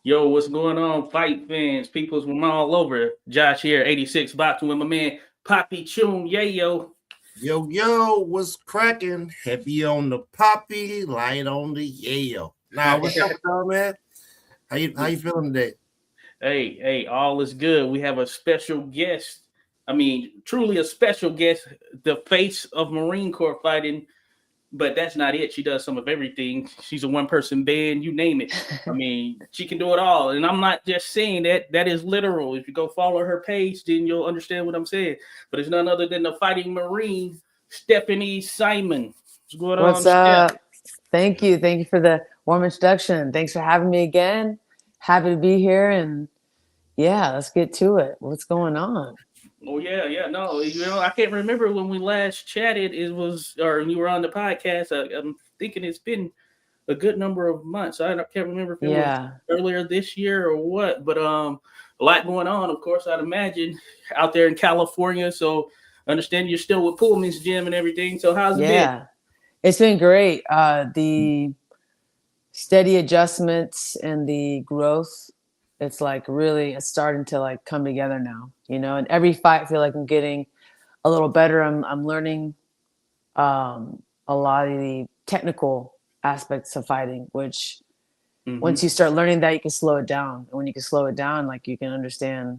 Yo, what's going on, fight fans? Peoples from all over. Josh here, 86 boxing with my man Poppy Choom. Yeah, yo. Yo, what's cracking? Heavy on the poppy, light on the yayo. Nah, what's up with y'all, man? How you feeling today? Hey, all is good. We have a special guest. I mean, truly a special guest, the face of Marine Corps fighting. But that's not it. She does some of everything. She's a one-person band, you name it. I mean, she can do it all. And I'm not just saying that. That is literal. If you go follow her page, then you'll understand what I'm saying. But it's none other than the fighting Marine, Stephanie Simon. What's going What's on, Steph? up? Thank you. Thank you for the warm introduction. Thanks for having me again. Happy to be here. And yeah, let's get to it. What's going on? Oh yeah. No, I can't remember when we last chatted. It was, or you were on the podcast. I'm thinking it's been a good number of months. I can't remember if it was Yeah. earlier this year or what, but a lot going on. Of course, I'd imagine out there in California. So I understand you're still with Pullman's Gym and everything. So how's it been? Yeah. It's been great. The steady adjustments and the growth, it's like really it's starting to like come together now, and every fight I feel like I'm getting a little better. I'm learning a lot of the technical aspects of fighting, which once Hmm. you start learning that, you can slow it down. And when you can slow it down, like you can understand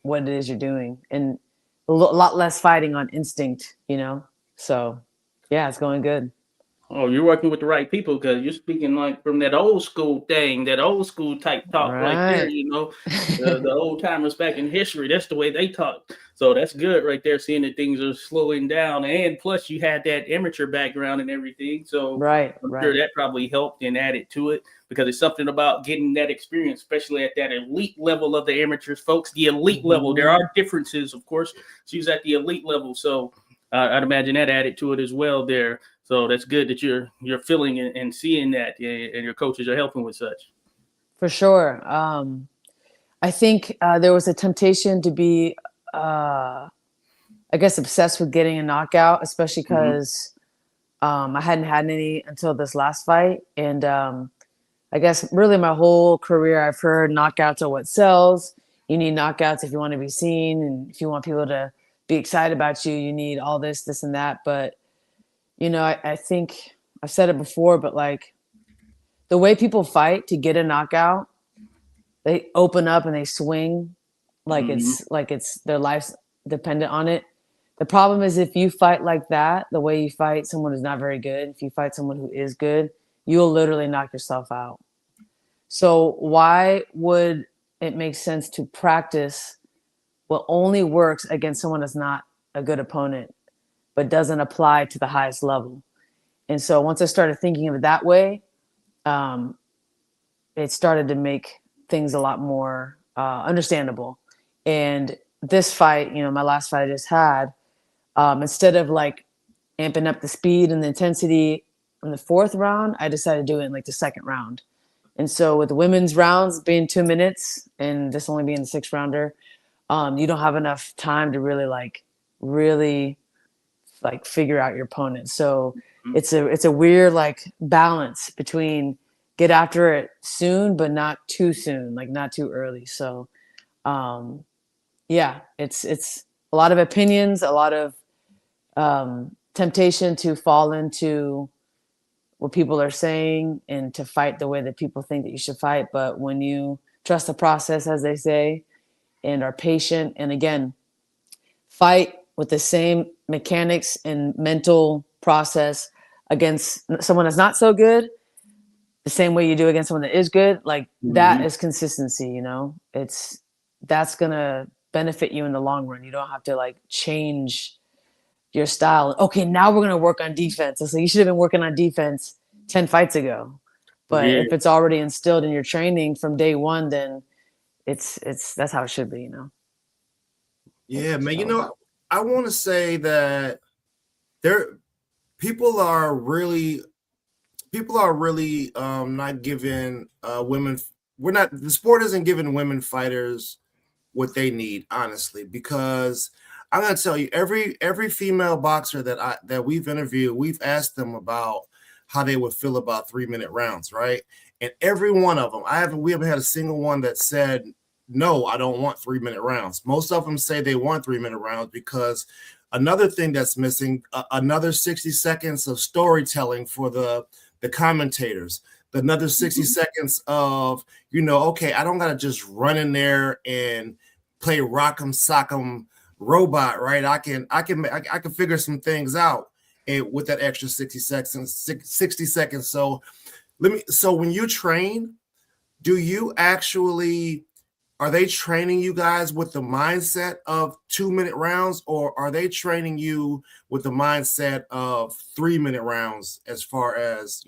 what it is you're doing, and lot less fighting on instinct. So yeah, it's going good. Oh, you're working with the right people because you're speaking like from that old school thing, that old school type talk right there. Right. The old timers back in history. That's the way they talk. So that's good right there, seeing that things are slowing down. And plus, you had that amateur background and everything. So Right, I'm sure right. that probably helped and added to it because it's something about getting that experience, especially at that elite level of the amateurs, folks. The elite level, there Hmm. are differences, of course. She's at the elite level. So I'd imagine that added to it as well there. So that's good that you're feeling and seeing that, and your coaches are helping with such. For sure. I think there was a temptation to be, I guess, obsessed with getting a knockout, especially Hmm. because I hadn't had any until this last fight. And I guess really my whole career, I've heard knockouts are what sells. You need knockouts if you want to be seen, and if you want people to be excited about you, you need all this, and that. But I think I've said it before, but like the way people fight to get a knockout, they open up and they swing Hmm. like it's their life's dependent on it. The problem is if you fight like that, the way you fight someone who's not very good, if you fight someone who is good, you'll literally knock yourself out. So why would it make sense to practice what only works against someone that's not a good opponent, but doesn't apply to the highest level? And so once I started thinking of it that way, um, it started to make things a lot more understandable. And this fight, my last fight I just had, instead of like amping up the speed and the intensity in the fourth round, I decided to do it in like the second round. And so with the women's rounds being 2 minutes and this only being the sixth rounder, you don't have enough time to really like figure out your opponent. So it's a weird like balance between get after it soon but not too soon, like not too early. So um yeah, it's a lot of opinions, a lot of temptation to fall into what people are saying and to fight the way that people think that you should fight. But when you trust the process, as they say, and are patient, and again, fight with the same mechanics and mental process against someone that's not so good, the same way you do against someone that is good, like that Hmm. is consistency. That's gonna benefit you in the long run. You don't have to like change your style. Okay, now we're gonna work on defense. It's like you should have been working on defense 10 fights ago. But Yeah. if it's already instilled in your training from day one, then it's that's how it should be. Yeah, man. So I want to say that there people are really not giving women. We're not the sport isn't giving women fighters what they need, honestly, because I'm gonna tell you, every female boxer that we've interviewed, we've asked them about how they would feel about 3-minute rounds, right? And every one of them, we haven't had a single one that said, no, I don't want 3-minute rounds. Most of them say they want 3-minute rounds because another thing that's missing, another 60 seconds of storytelling for the commentators, another 60 seconds of, okay, I don't got to just run in there and play rock'em sock'em robot, right? I can figure some things out with that extra 60 seconds. So when you train, are they training you guys with the mindset of 2-minute rounds, or are they training you with the mindset of 3-minute rounds? As far as,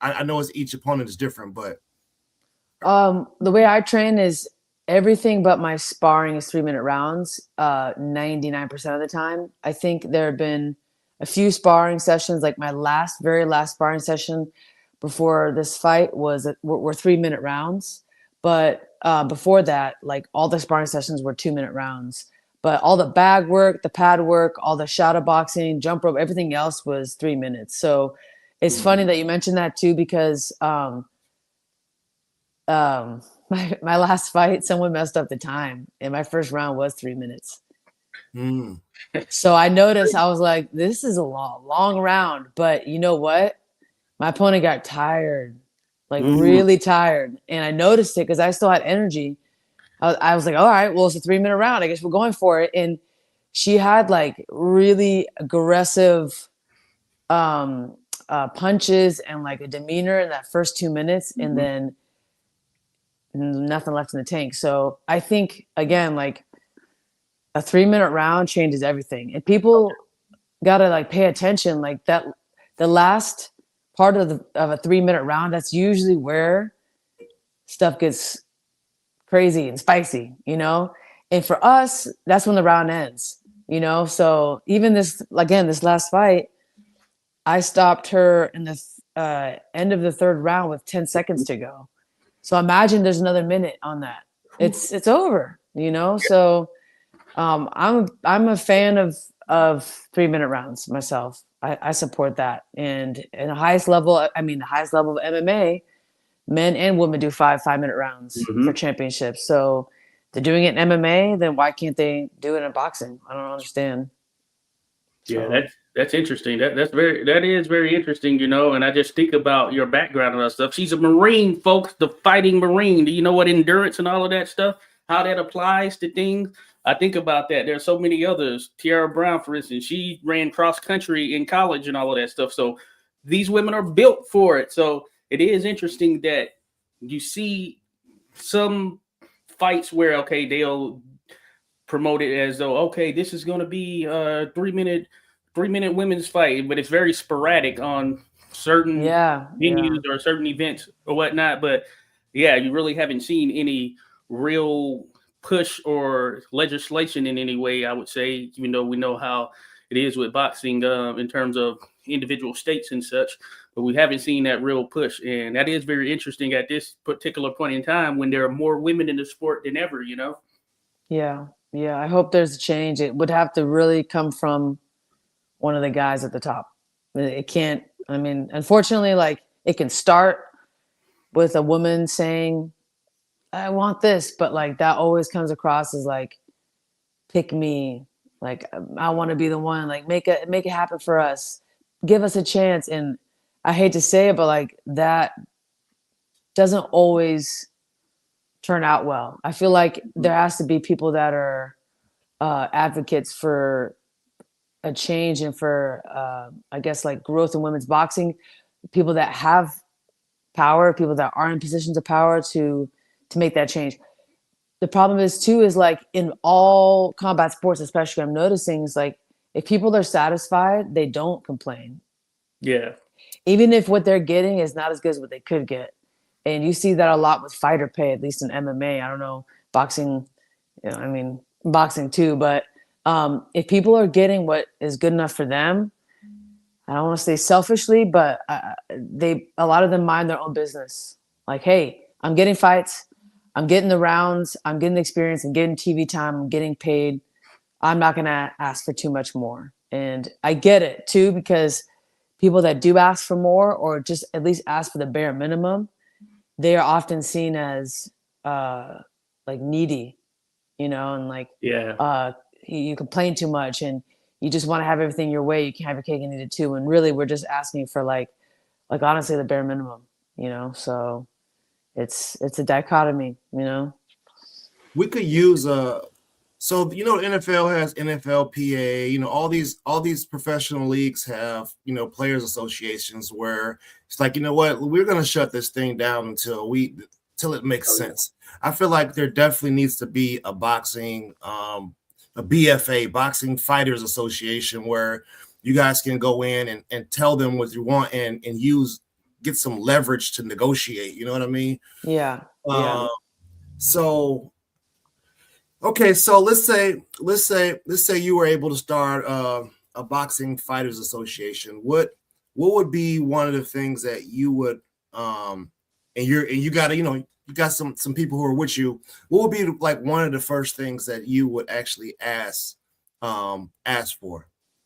I know each opponent is different, but. The way I train is everything but my sparring is 3-minute rounds, 99% of the time. I think there have been a few sparring sessions, like my very last sparring session before this fight were 3-minute rounds. But before that, like all the sparring sessions were 2-minute rounds. But all the bag work, the pad work, all the shadow boxing, jump rope, everything else was 3 minutes. So it's funny that you mentioned that too, because my last fight, someone messed up the time, and my first round was 3 minutes. So I noticed, I was like, this is a long round. But you know what? My opponent got tired, like really tired. And I noticed it because I still had energy. I was like, all right, well, it's a 3-minute round. I guess we're going for it. And she had like really aggressive punches and like a demeanor in that first 2 minutes. And then nothing left in the tank. So I think, again, like a 3-minute round changes everything. And people got to like pay attention, like that, the last part of a 3-minute round, that's usually where stuff gets crazy and spicy, and for us, that's when the round ends, so even this last fight, I stopped her in the end of the third round with 10 seconds to go. So imagine there's another minute on that. It's over, so I'm a fan of 3-minute rounds myself. I support that. And in the highest level of MMA, men and women do 5-minute rounds for championships. So they're doing it in MMA, then why can't they do it in boxing? I don't understand. Yeah, that's interesting. That is very interesting, and I just think about your background and that stuff. She's a Marine, folks, the fighting Marine. Do you know what endurance and all of that stuff, how that applies to things? I think about that. There's so many others. Tiara Brown, for instance, she ran cross country in college and all of that stuff. So these women are built for it. So it is interesting that you see some fights where, okay, they'll promote it as though, okay, this is going to be a 3-minute women's fight, but it's very sporadic on certain venues or certain events or whatnot. But yeah, you really haven't seen any real push or legislation in any way, I would say, even though we know how it is with boxing in terms of individual states and such, but we haven't seen that real push. And that is very interesting at this particular point in time when there are more women in the sport than ever, Yeah. I hope there's a change. It would have to really come from one of the guys at the top. It can't, unfortunately, like it can start with a woman saying, I want this, but like that always comes across as like, pick me, like I want to be the one, like make it happen for us, give us a chance. And I hate to say it, but like that doesn't always turn out well. I feel like there has to be people that are advocates for a change and for I guess like growth in women's boxing, people that have power, people that are in positions of power to make that change. The problem is too, is like in all combat sports, especially I'm noticing, is like if people are satisfied, they don't complain. Yeah. Even if what they're getting is not as good as what they could get. And you see that a lot with fighter pay, at least in MMA. I don't know, boxing, boxing too. But if people are getting what is good enough for them, I don't want to say selfishly, but a lot of them mind their own business. Like, hey, I'm getting fights. I'm getting the rounds, I'm getting the experience, I'm getting TV time, I'm getting paid. I'm not going to ask for too much more. And I get it too, because people that do ask for more or just at least ask for the bare minimum, they are often seen as like needy, you know, and like Yeah. you complain too much and you just want to have everything your way. You can't have your cake and eat it too. And really, we're just asking for like honestly the bare minimum, you know. So it's a dichotomy, you know. We could use so you know, NFL has NFLPA, you know, all these professional leagues have, you know, players associations where it's like, you know what, we're gonna shut this thing down till it makes sense. I feel like there definitely needs to be a boxing a BFA, Boxing Fighters Association, where you guys can go in and tell them what you want and get some leverage to negotiate. You know what I mean? Yeah, yeah. So okay, so let's say you were able to start a Boxing Fighters Association. What would be one of the things that you would and you got to, you know, you got some people who are with you. What would be like one of the first things that you would actually ask for?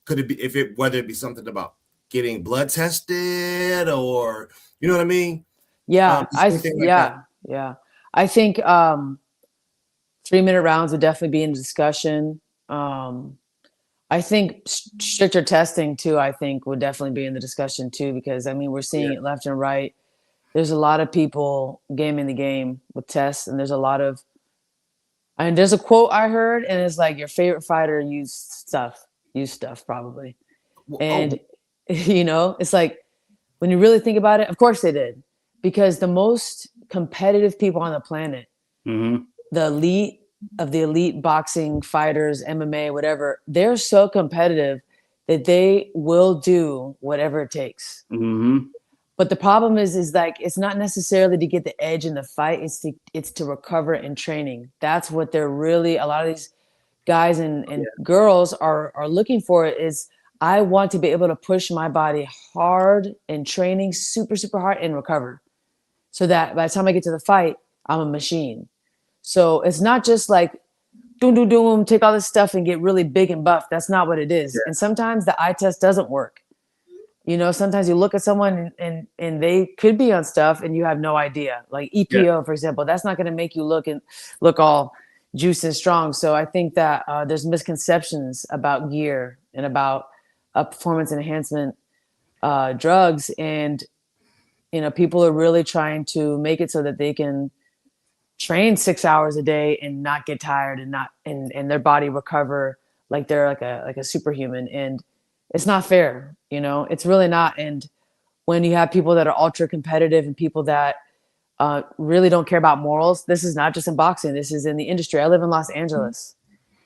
Could it be whether it be something about getting blood tested or you know what I mean? Yeah, Anything like that. yeah. I think 3-minute rounds would definitely be in discussion. I think stricter testing too, I think would definitely be in the discussion too, because I mean, we're seeing it left and right. There's a lot of people gaming the game with tests, and there's a lot of, I mean, there's a quote I heard, and it's like your favorite fighter used stuff probably. And, you know, it's like when you really think about it, of course they did, because the most competitive people on the planet, Mm-hmm. the elite of the elite boxing fighters, MMA, whatever, they're so competitive that they will do whatever it takes. Mm-hmm. But the problem is like it's not necessarily to get the edge in the fight. It's to recover in training. That's what they're really, a lot of these guys and girls are looking for. Is I want to be able to push my body hard in training, super, super hard, and recover. So that by the time I get to the fight, I'm a machine. So it's not just like doom, take all this stuff and get really big and buff. That's not what it is. And sometimes the eye test doesn't work. You know, sometimes you look at someone and they could be on stuff and you have no idea. Like EPO, for example, that's not going to make you look all juice and strong. So I think that there's misconceptions about gear and about performance enhancement drugs, and you know, people are really trying to make it so that they can train 6 hours a day and not get tired and not and their body recover like they're like a superhuman. And it's not fair, you know, it's really not. And when you have people that are ultra competitive and people that really don't care about morals, this is not just in boxing, this is in the industry. I live in Los Angeles.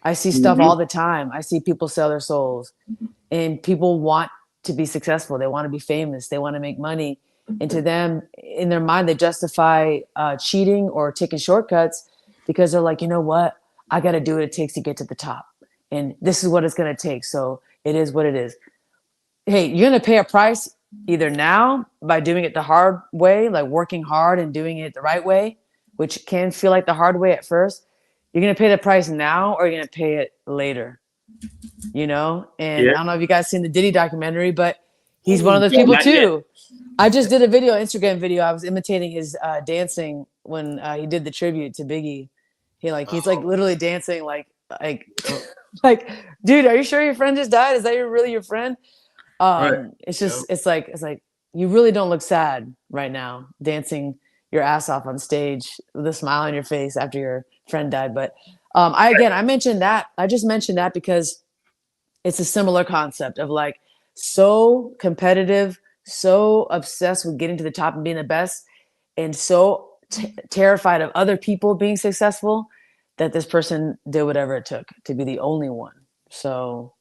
I see stuff all the time. I see people sell their souls, and people want to be successful. They want to be famous. They want to make money. And to them, in their mind, they justify cheating or taking shortcuts because they're like, you know what? I got to do what it takes to get to the top. And this is what it's going to take. So it is what it is. Hey, you're going to pay a price either now by doing it the hard way, like working hard and doing it the right way, which can feel like the hard way at first. You're going to pay the price now, or you're going to pay it later, you know? And I don't know if you guys seen the Diddy documentary, but he's one of those people too. I just did a Instagram video. I was imitating his dancing when he did the tribute to Biggie. He's like literally dancing like, dude, are you sure your friend just died? Is that really your friend? Right. It's just, it's like, you really don't look sad right now, dancing your ass off on stage with a smile on your face after your friend died. But I just mentioned that because it's a similar concept of like so competitive, so obsessed with getting to the top and being the best, and so terrified of other people being successful that this person did whatever it took to be the only one. So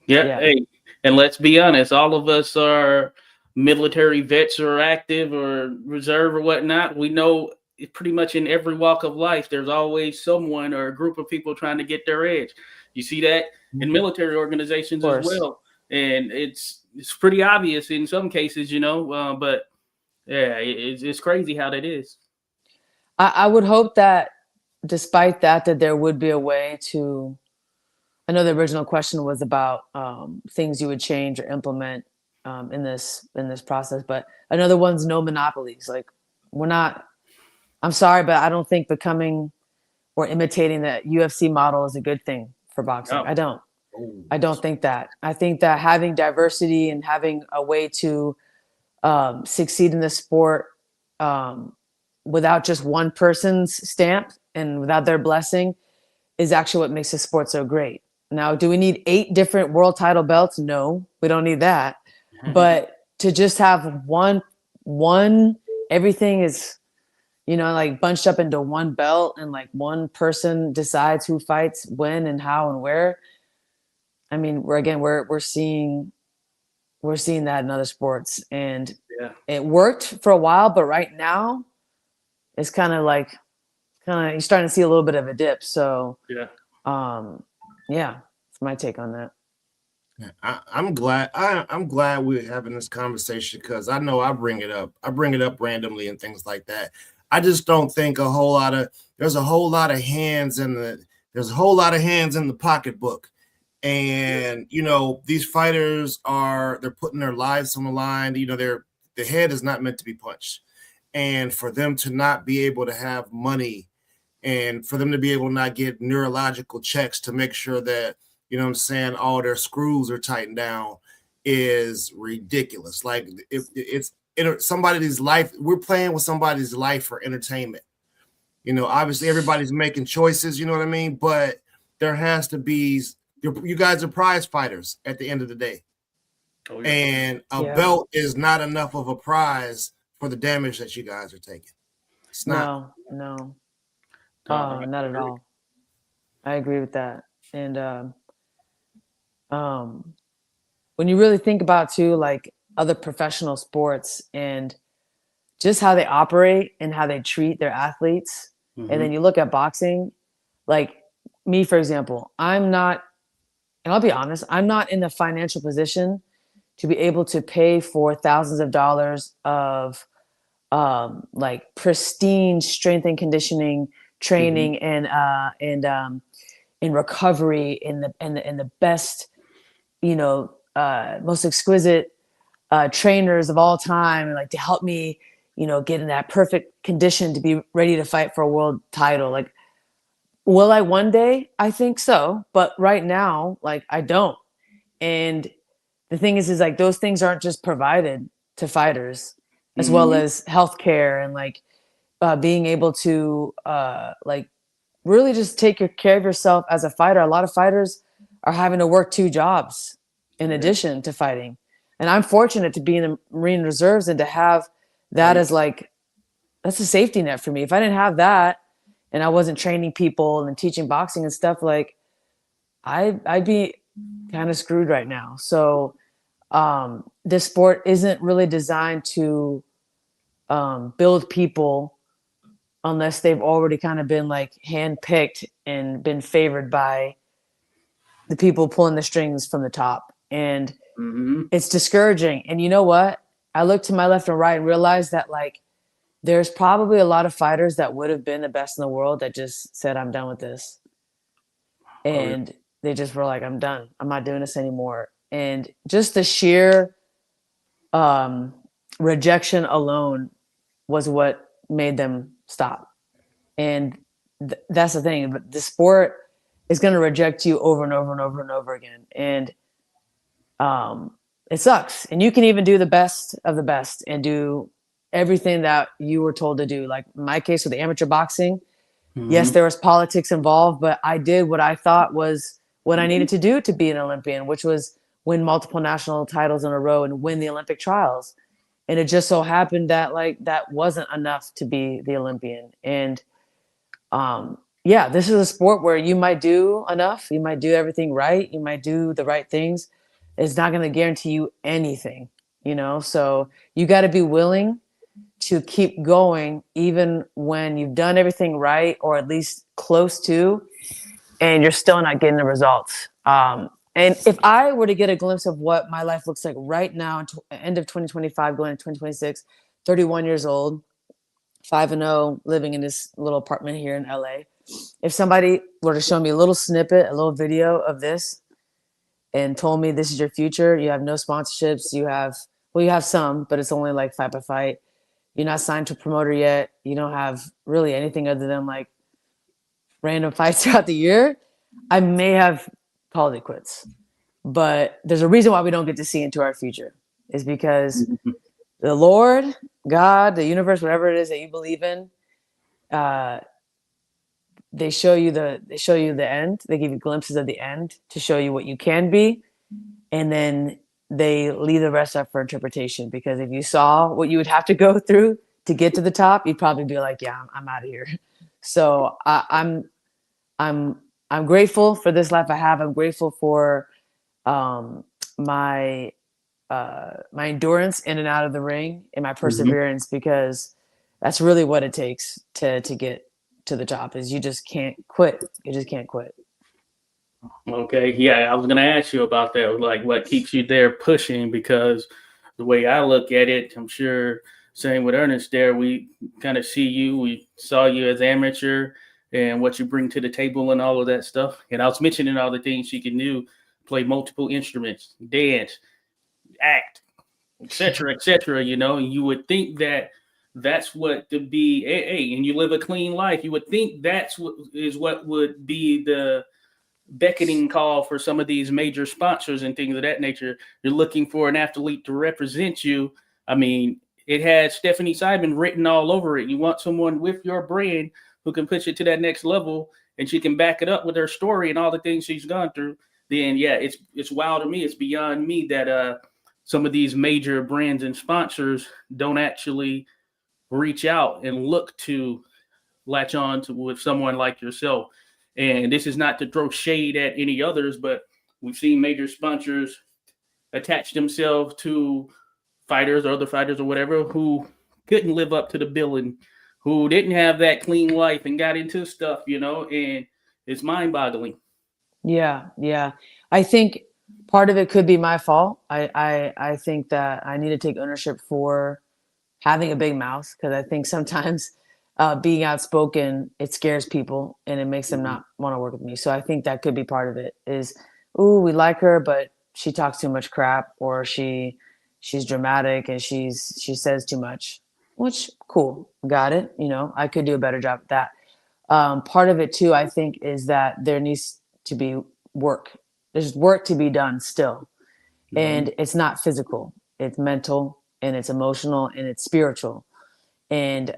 yeah. Hey, and let's be honest, all of us are military vets or active or reserve or whatnot. We know pretty much in every walk of life, there's always someone or a group of people trying to get their edge. You see that in military organizations as well. And it's pretty obvious in some cases, you know, but yeah, it's crazy how that is. I would hope that despite that there would be a way to, I know the original question was about things you would change or implement in this process, but another one's no monopolies. Like we're not I'm sorry, but I don't think becoming or imitating the UFC model is a good thing for boxing. No. I don't think that. I think that having diversity and having a way to succeed in the sport um, without just one person's stamp and without their blessing is actually what makes the sport so great. Now, do we need 8 different world title belts? No, we don't need that. But to just have one, everything is, like bunched up into one belt and like one person decides who fights when and how and where. I mean, we're seeing that in other sports, and Yeah. it worked for a while, but right now it's you're starting to see a little bit of a dip. So Yeah. yeah, that's my take on that. I'm glad. I'm glad we're having this conversation because I know I bring it up. I bring it up randomly and things like that. I just don't think there's a whole lot of hands in the pocketbook. And these fighters they're putting their lives on the line. The head is not meant to be punched. And for them to not be able to have money and for them to be able to not get neurological checks to make sure that, all their screws are tightened down is ridiculous. Like if it's somebody's life, we're playing with somebody's life for entertainment. Obviously everybody's making choices, you know what I mean? But there has to be, you guys are prize fighters at the end of the day. Oh, yeah. And a belt is not enough of a prize for the damage that you guys are taking. It's not. No, not at all. I agree with that. And when you really think about too, like other professional sports and just how they operate and how they treat their athletes, and then you look at boxing, like me, for example, I'm not, and I'll be honest, I'm not in the financial position to be able to pay for thousands of dollars of like pristine strength and conditioning training and in recovery in the best, most exquisite trainers of all time, and like to help me, get in that perfect condition to be ready to fight for a world title. Like, will I one day? I think so, but right now, like I don't. And the thing is like those things aren't just provided to fighters, as well as healthcare and like being able to like really just take care of yourself as a fighter. A lot of fighters are having to work 2 jobs in addition to fighting. And I'm fortunate to be in the Marine Reserves and to have that as like, that's a safety net for me. If I didn't have that and I wasn't training people and teaching boxing and stuff, like I'd be kind of screwed right now. So this sport isn't really designed to build people unless they've already kind of been like handpicked and been favored by the people pulling the strings from the top. And it's discouraging. And you know what? I look to my left and right and realize that like there's probably a lot of fighters that would have been the best in the world that just said, I'm done with this. And they just were like, I'm done. I'm not doing this anymore. And just the sheer rejection alone was what made them stop. And that's the thing. But the sport is going to reject you over and over and over and over again. And it sucks. And you can even do the best of the best and do everything that you were told to do. Like in my case with the amateur boxing, yes, there was politics involved, but I did what I thought was what I needed to do to be an Olympian, which was win multiple national titles in a row and win the Olympic trials. And it just so happened that like that wasn't enough to be the Olympian. And this is a sport where you might do enough, you might do everything right, you might do the right things. It's not going to guarantee you anything, so you got to be willing to keep going even when you've done everything right, or at least close to, and you're still not getting the results. And if I were to get a glimpse of what my life looks like right now, end of 2025, going into 2026, 31 years old, 5-0, living in this little apartment here in LA. If somebody were to show me a little snippet, a little video of this and told me this is your future, you have no sponsorships, you have some, but it's only like fight by fight. You're not signed to a promoter yet. You don't have really anything other than like random fights throughout the year. I may have called it quits, but there's a reason why we don't get to see into our future. Is because the Lord, God, the universe, whatever it is that you believe in, they show you the end. They give you glimpses of the end to show you what you can be, and then they leave the rest up for interpretation. Because if you saw what you would have to go through to get to the top, you'd probably be like, "Yeah, I'm out of here." So I'm grateful for this life I have. I'm grateful for my my endurance in and out of the ring and my perseverance, because that's really what it takes to get to the top. Is you just can't quit. You just can't quit. Okay, yeah, I was gonna ask you about that. Like, what keeps you there pushing? Because the way I look at it, I'm sure same with Ernest. There, we kind of see you. We saw you as amateur and what you bring to the table and all of that stuff. And I was mentioning all the things she can do: play multiple instruments, dance, act, etc. You know, and you would think that that's what to be and you live a clean life. You would think that's what would be the beckoning call for some of these major sponsors and things of that nature. You're looking for an athlete to represent you. I mean, it has Stephanie Simon written all over it. You want someone with your brand who can push it to that next level, and she can back it up with her story and all the things she's gone through. Then yeah, it's wild to me. It's beyond me that some of these major brands and sponsors don't actually reach out and look to latch on to with someone like yourself. And this is not to throw shade at any others, but we've seen major sponsors attach themselves to fighters or other fighters or whatever who couldn't live up to the billing, who didn't have that clean life and got into stuff, you know, and it's mind boggling. Yeah. I think part of it could be my fault. I think that I need to take ownership for having a big mouth, because I think sometimes being outspoken, it scares people and it makes them not want to work with me. So I think that could be part of it. Is, ooh, we like her, but she talks too much crap, or she's dramatic and she says too much. Which, cool, got it. You know, I could do a better job at that. Part of it too, I think, is that there needs to be work. There's work to be done still, and it's not physical. It's mental, and it's emotional, and it's spiritual. And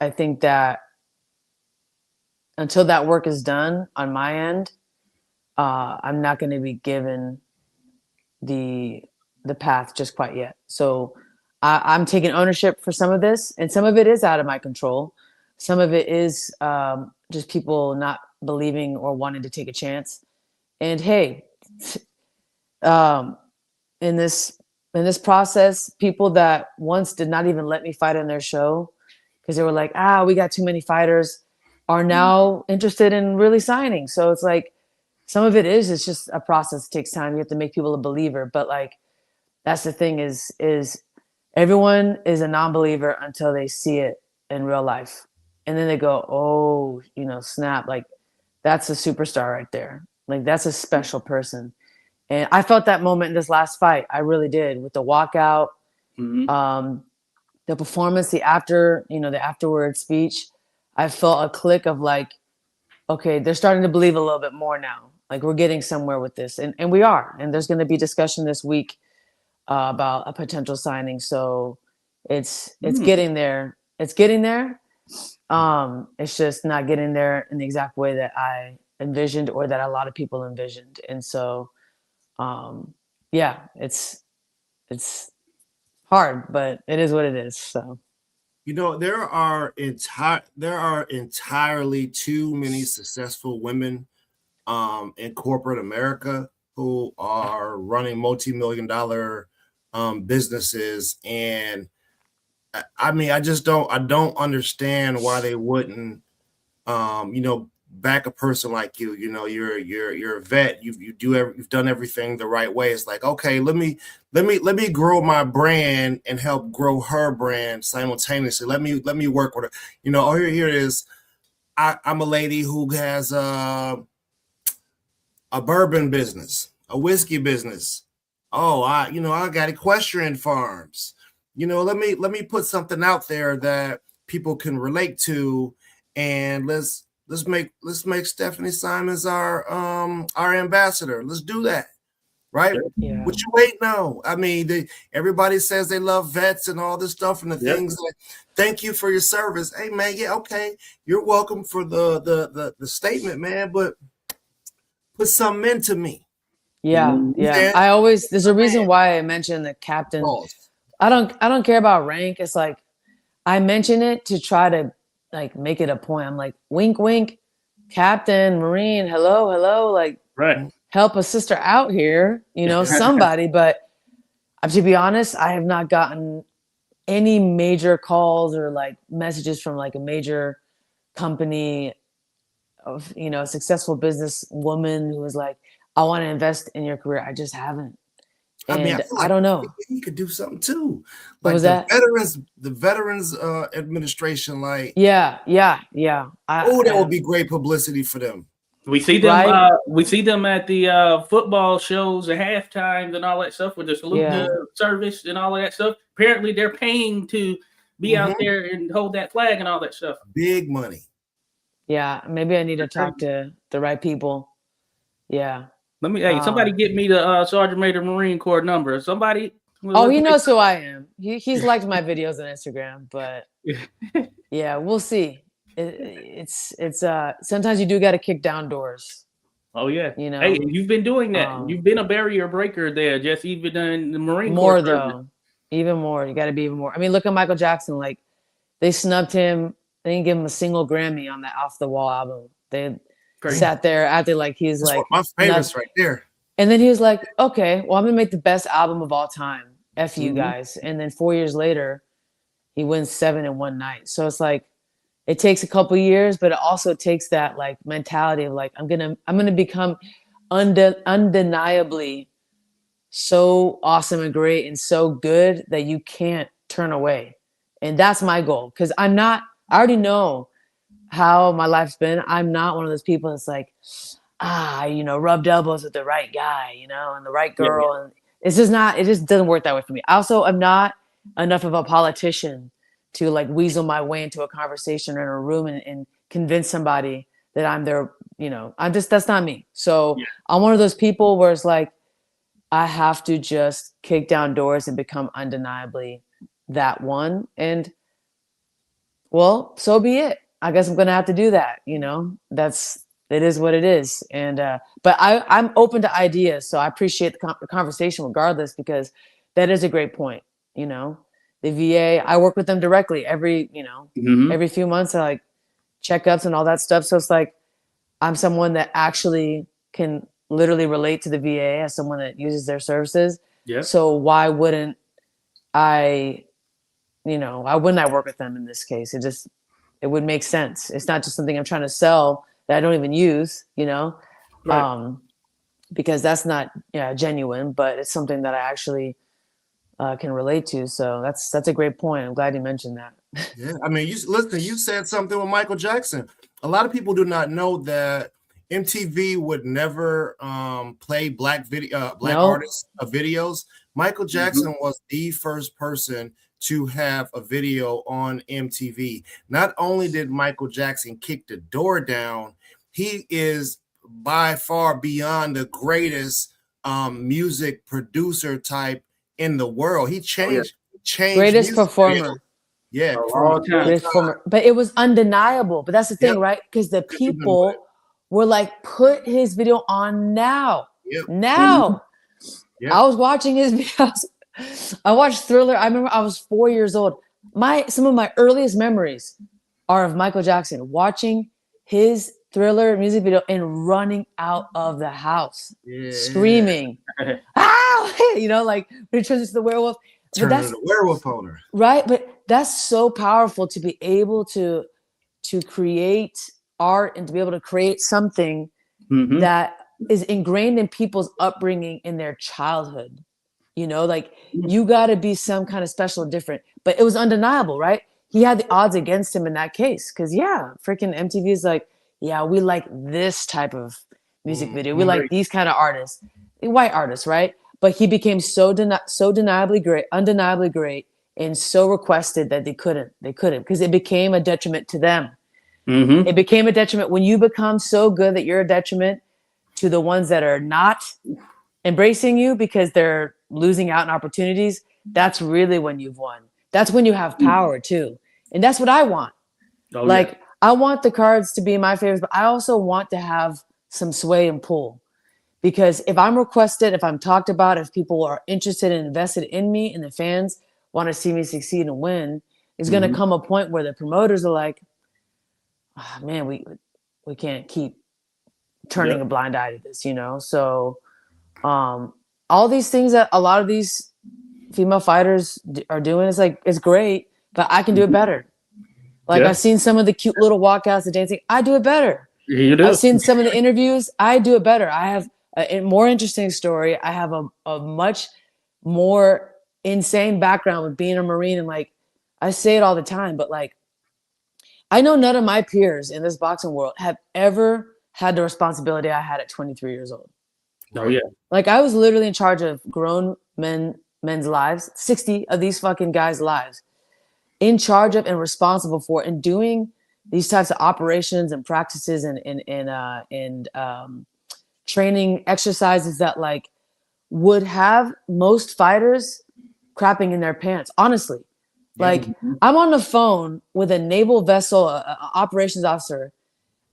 I think that until that work is done on my end, I'm not going to be given the path just quite yet. So I'm taking ownership for some of this, and some of it is out of my control. Some of it is just people not believing or wanting to take a chance. And hey, in this process, people that once did not even let me fight on their show because they were like, we got too many fighters, are now interested in really signing. So it's like, some of it's just a process. It takes time. You have to make people a believer. But like, that's the thing is everyone is a non-believer until they see it in real life. And then they go, oh, snap. Like, that's a superstar right there. Like, that's a special person. And I felt that moment in this last fight. I really did, with the walkout, the performance, the afterward speech. I felt a click of like, okay, they're starting to believe a little bit more now. Like, we're getting somewhere with this, and we are. And there's going to be discussion this week about a potential signing. So it's getting there. It's getting there. It's just not getting there in the exact way that I envisioned, or that a lot of people envisioned. And so, it's hard, but it is what it is. So, there are entirely too many successful women in corporate America who are running multi-million-dollar businesses, and I mean, I don't understand why they wouldn't back a person like you. You're a vet. You've done everything the right way. It's like, okay, let me grow my brand and help grow her brand simultaneously. Let me work with her. Here it is. I'm a lady who has a bourbon business, a whiskey business. Oh, I got equestrian farms. let me put something out there that people can relate to, and let's make Stephanie Simons our ambassador. Let's do that. Right? Yeah. What you waiting on? I mean, everybody says they love vets and all this stuff and the things like, thank you for your service. Hey man, yeah, okay. You're welcome for the statement, man, but put something into me. Yeah. There's a reason why I mentioned the captain. I don't care about rank. It's like I mention it to try to like make it a point. I'm like, wink, wink, Captain, Marine, hello, like right. Help a sister out here, somebody. But to be honest, I have not gotten any major calls or like messages from like a major company of, a successful business woman who was like, I want to invest in your career. I just haven't. And I don't know. You could do something too. What was that? The Veterans Administration, like yeah. That would be great publicity for them. We see them. Right? We see them at the football shows at halftime and all that stuff with the salute service and all of that stuff. Apparently, they're paying to be out there and hold that flag and all that stuff. Big money. Yeah, maybe I need to talk to the right people. Yeah. Somebody get me the Sergeant Major Marine Corps number. Somebody. He knows who I am. He's liked my videos on Instagram, but yeah, we'll see. It's sometimes you do got to kick down doors. Oh yeah, Hey, you've been doing that. You've been a barrier breaker there, just even in the Marine Corps. More though, even more. You got to be even more. I mean, look at Michael Jackson. Like they snubbed him. They didn't give him a single Grammy on that Off the Wall album. They sat there acting like he's That's like my favorites right there. And then he was like, "Okay, well, I'm gonna make the best album of all time. F you guys." And then 4 years later, he wins 7 in one night. So it's like. It takes a couple years, but it also takes that like mentality of like I'm gonna become undeniably so awesome and great and so good that you can't turn away, and that's my goal. Because I already know how my life's been. I'm not one of those people that's like rubbed elbows with the right guy, and the right girl, and it's just not. It just doesn't work that way for me. Also, I'm not enough of a politician to like weasel my way into a conversation or in a room and convince somebody that I'm their, that's not me. So I'm one of those people where it's like, I have to just kick down doors and become undeniably that one. And well, so be it. I guess I'm going to have to do that. It is what it is. And, but I'm open to ideas. So I appreciate the conversation regardless, because that is a great point. The VA, I work with them directly every few months, I like checkups and all that stuff. So it's like, I'm someone that actually can literally relate to the VA as someone that uses their services. Yeah. So why wouldn't I work with them in this case? It would make sense. It's not just something I'm trying to sell that I don't even use, Right. Because that's not genuine, but it's something that I actually can relate to. So that's a great point. I'm glad you mentioned that. Yeah, I mean, you said something with Michael Jackson. A lot of people do not know that MTV would never play black artists videos. Michael Jackson was the first person to have a video on MTV. Not only did Michael Jackson kick the door down, he is by far beyond the greatest music producer type in the world. He changed greatest performer. Yeah, greatest performer. But it was undeniable. But that's the thing, right? Because the people were like, put his video on now. Now. I was watching his videos. I watched Thriller. I remember I was 4 years old. Some of my earliest memories are of Michael Jackson watching his Thriller music video and running out of the house, screaming, "Ah!" Like when he turns into the werewolf. Turn into the werewolf owner. Right, but that's so powerful to be able to create art and to be able to create something that is ingrained in people's upbringing in their childhood. Like you got to be some kind of special, different. But it was undeniable, right? He had the odds against him in that case because freaking MTV is like, we like this type of music video. We like these kind of artists, white artists, right? But he became so undeniably great and so requested that they couldn't because it became a detriment to them. Mm-hmm. It became a detriment when you become so good that you're a detriment to the ones that are not embracing you because they're losing out on opportunities. That's really when you've won. That's when you have power too. And that's what I want. Oh, Like, yeah. I want the cards to be my favorites, but I also want to have some sway and pull. Because if I'm requested, if I'm talked about, if people are interested and invested in me and the fans want to see me succeed and win, it's going to come a point where the promoters are like, oh, man, we can't keep turning a blind eye to this, you know? So all these things that a lot of these female fighters are doing is like, it's great, but I can do it better. Like, Yeah. I've seen some of the cute little walkouts, the dancing. I do it better. You do. I've seen some of the interviews. I do it better. I have a more interesting story. I have a much more insane background with being a Marine. And like, I say it all the time, but like, I know none of my peers in this boxing world have ever had the responsibility I had at 23 years old. Oh, yeah. Like, I was literally in charge of grown men's lives, 60 of these fucking guys' lives, in charge of and responsible for and doing these types of operations and practices and training exercises that like would have most fighters crapping in their pants. Honestly, like, I'm on the phone with a naval vessel, a operations officer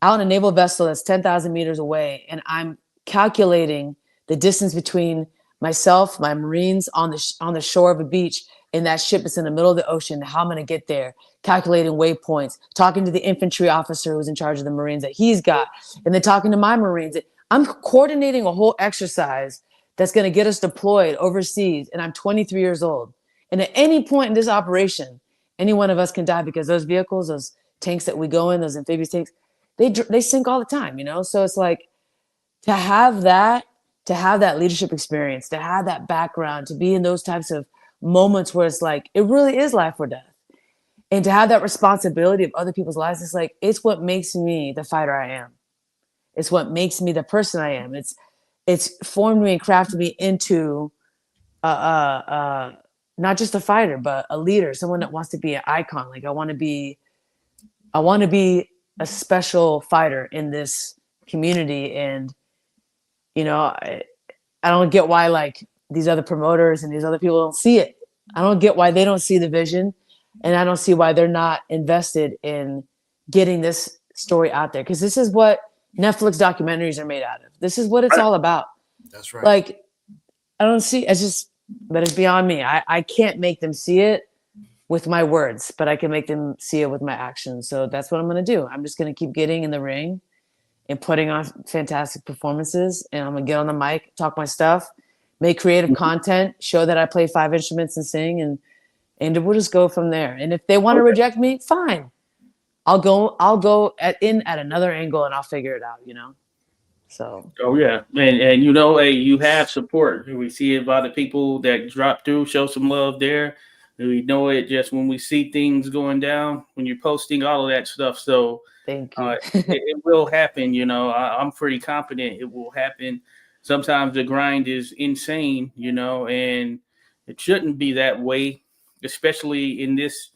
out in a naval vessel that's 10,000 meters away, and I'm calculating the distance between myself, my Marines on the shore of a beach, and that ship is in the middle of the ocean, how I'm going to get there, calculating waypoints, talking to the infantry officer who's in charge of the Marines that he's got, and then talking to my Marines. I'm coordinating a whole exercise that's going to get us deployed overseas, and I'm 23 years old. And at any point in this operation, any one of us can die because those vehicles, those tanks that we go in, those amphibious tanks, they sink all the time, you know? So it's like, to have that leadership experience, to have that background, to be in those types of moments where it's like, it really is life or death. And to have that responsibility of other people's lives, it's like, it's what makes me the fighter I am. It's what makes me the person I am. It's formed me and crafted me into not just a fighter, but a leader, someone that wants to be an icon. Like, I want to be a special fighter in this community. And, you know, I don't get why like these other promoters and these other people don't see it. I don't get why they don't see the vision, and I don't see why they're not invested in getting this story out there. Cause this is what Netflix documentaries are made out of. This is what it's all about. That's right. Like, I don't see, but it's beyond me. I can't make them see it with my words, but I can make them see it with my actions. So that's what I'm going to do. I'm just going to keep getting in the ring and putting on fantastic performances. And I'm going to get on the mic, talk my stuff, make creative content, show that I play 5 instruments and sing, and we'll just go from there. And if they want to reject me, fine. I'll go at another angle and I'll figure it out, you know? So. Oh, yeah. And you know, hey, you have support. We see it by the people that drop through, show some love there. We know it just when we see things going down, when you're posting all of that stuff. So Thank you. it will happen. You know, I'm pretty confident it will happen. Sometimes the grind is insane, you know, and it shouldn't be that way, especially in this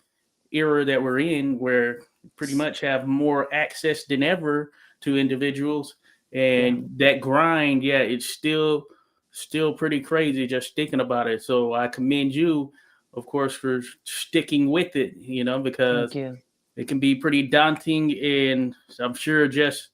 era that we're in, where pretty much have more access than ever to individuals. And that grind, yeah, it's still pretty crazy just thinking about it. So I commend you, of course, for sticking with it, you know, because it can be pretty daunting. And I'm sure just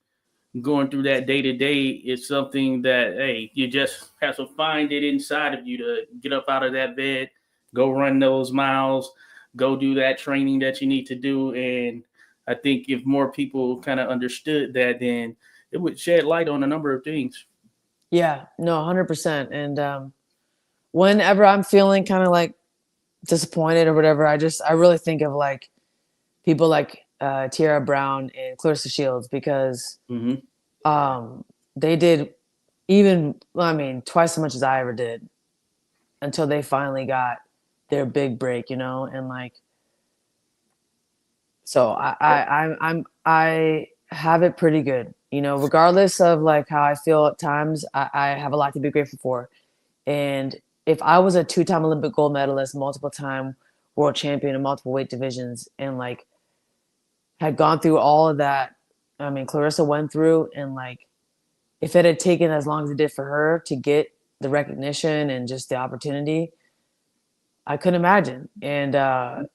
going through that day to day is something that, hey, you just have to find it inside of you to get up out of that bed, go run those miles, go do that training that you need to do. And I think if more people kind of understood that, then it would shed light on a number of things. Yeah, no, 100%. And whenever I'm feeling kind of like disappointed or whatever, I really think of like people like Tiara Brown and Clarissa Shields, because they did twice as much as I ever did until they finally got their big break, you know? And like, so I have it pretty good, you know, regardless of like how I feel at times. I have a lot to be grateful for. And if I was a 2-time Olympic gold medalist, multiple time world champion in multiple weight divisions, and like had gone through all of that. I mean, Clarissa went through, and like if it had taken as long as it did for her to get the recognition and just the opportunity, I couldn't imagine. And her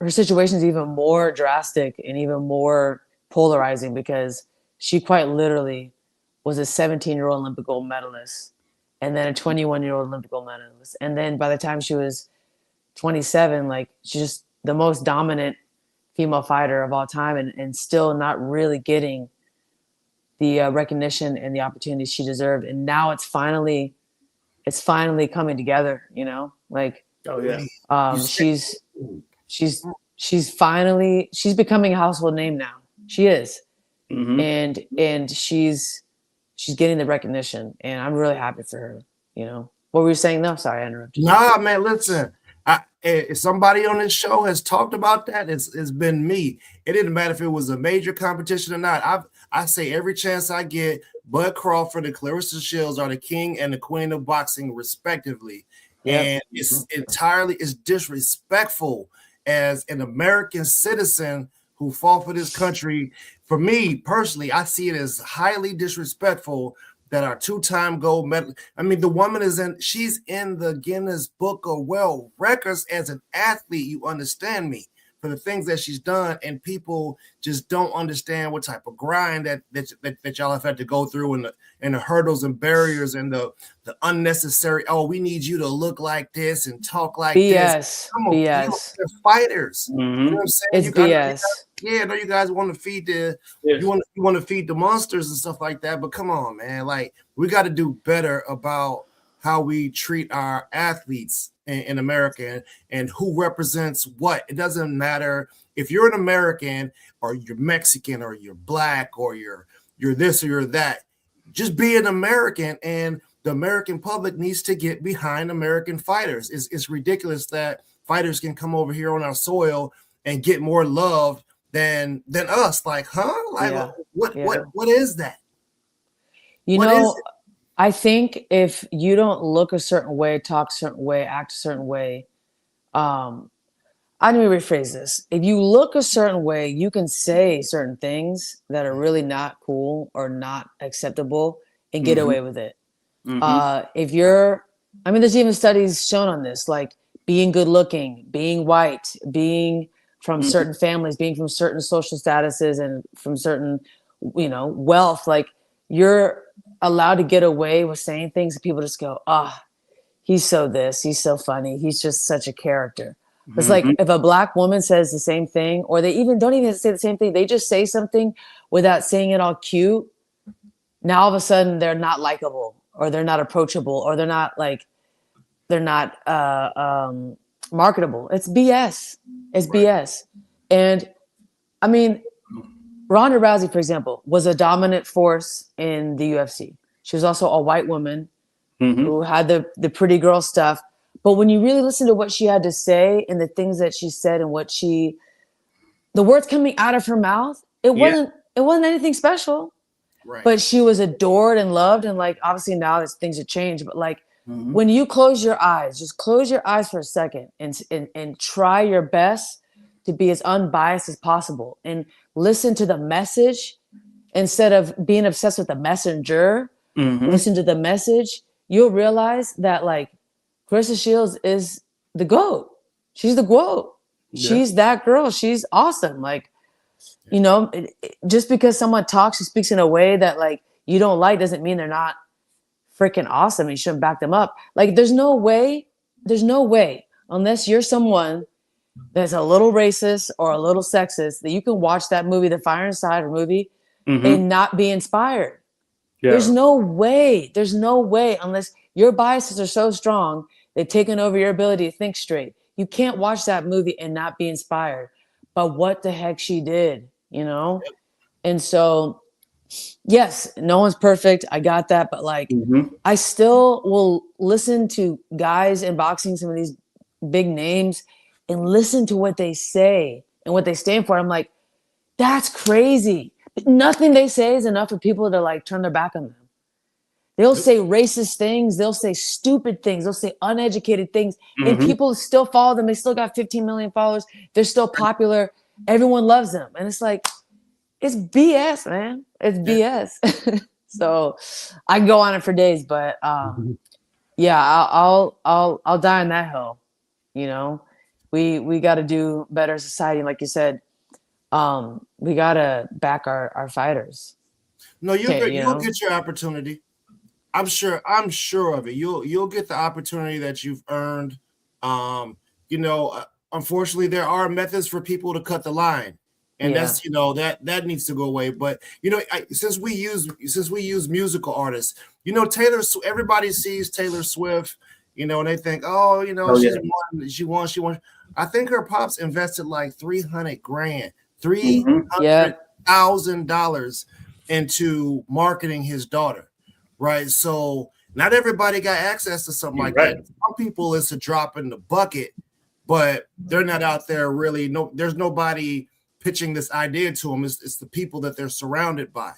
situation is even more drastic and even more polarizing because she quite literally was a 17-year-old Olympic gold medalist and then a 21-year-old Olympic gold medalist. And then by the time she was 27, like she's just the most dominant female fighter of all time, and still not really getting the recognition and the opportunity she deserved. And now it's finally coming together, you know, like, Oh yeah. she's becoming a household name now. She is. Mm-hmm. And she's getting the recognition, and I'm really happy for her. You know, what were you saying though? Sorry, I interrupted. Nah, man, listen. If somebody on this show has talked about that, it's been me. It didn't matter if it was a major competition or not. I say every chance I get, Bud Crawford and Clarissa Shields are the king and the queen of boxing, respectively. Yep. And it's disrespectful as an American citizen who fought for this country. For me personally, I see it as highly disrespectful that our two-time gold medal. I mean, the woman she's in the Guinness Book of World Records as an athlete. You understand me, for the things that she's done, and people just don't understand what type of grind that y'all have had to go through, and the hurdles and barriers and the unnecessary. Oh, we need you to look like this and talk like this. Come on, BS. They're fighters. Mm-hmm. You know what I'm saying? It's BS. I know you guys want to feed you want to feed the monsters and stuff like that, but come on, man. Like, we got to do better about how we treat our athletes in America and who represents what. It doesn't matter if you're an American or you're Mexican or you're black or you're this or you're that. Just be an American, and the American public needs to get behind American fighters. It's ridiculous that fighters can come over here on our soil and get more love than us. Like, huh? Like, what is that? I think if you don't look a certain way, talk a certain way, act a certain way, let me rephrase this. If you look a certain way, you can say certain things that are really not cool or not acceptable and get away with it. There's even studies shown on this, like being good looking, being white, being from certain families, being from certain social statuses and from certain, wealth, like you're allowed to get away with saying things and people just go, he's so this, he's so funny, he's just such a character. It's like if a black woman says the same thing, or they don't even say the same thing, they just say something without saying it all cute. Now all of a sudden they're not likable, or they're not approachable, or they're not marketable. It's BS. It's right. BS. And I mean, Ronda Rousey, for example, was a dominant force in the UFC. She was also a white woman who had the pretty girl stuff. But when you really listen to what she had to say and the things that she said and the words coming out of her mouth, it wasn't anything special. Right. But she was adored and loved. And like, obviously now things have changed, but like when you close your eyes, just close your eyes for a second and try your best to be as unbiased as possible and listen to the message instead of being obsessed with the messenger. Listen to the message. You'll realize that like Clarissa Shields is the GOAT. She's the GOAT. Yeah. She's that girl. She's awesome. Like, just because someone talks and speaks in a way that like you don't like doesn't mean they're not freaking awesome. You shouldn't back them up. Like, there's no way, unless you're someone that's a little racist or a little sexist, that you can watch that movie, the Fire Inside movie, and not be inspired. Yeah. There's no way unless your biases are so strong, they've taken over your ability to think straight. You can't watch that movie and not be inspired by what the heck she did, And so, yes, no one's perfect. I got that. But like, I still will listen to guys in boxing, some of these big names, and listen to what they say and what they stand for. I'm like, that's crazy. But nothing they say is enough for people to like turn their back on them. They'll say racist things. They'll say stupid things. They'll say uneducated things. And Mhm. people still follow them. They still got 15 million followers. They're still popular. Everyone loves them. And it's like, it's BS, man. It's BS. So I can go on it for days, but yeah, I'll die on that hill. You know, we got to do better as a society. Like you said, we got to back our fighters. No, Okay, you'll get your opportunity. I'm sure of it. You'll get the opportunity that you've earned. Unfortunately, there are methods for people to cut the line, and that's that needs to go away. But since we use musical artists, everybody sees Taylor Swift, and they think, oh, she won. I think her pops invested like $300,000, $300,000 into marketing his daughter. Right. So not everybody got access to something like that. Some people, it's a drop in the bucket, but they're not out there really. There's nobody pitching this idea to them. It's the people that they're surrounded by.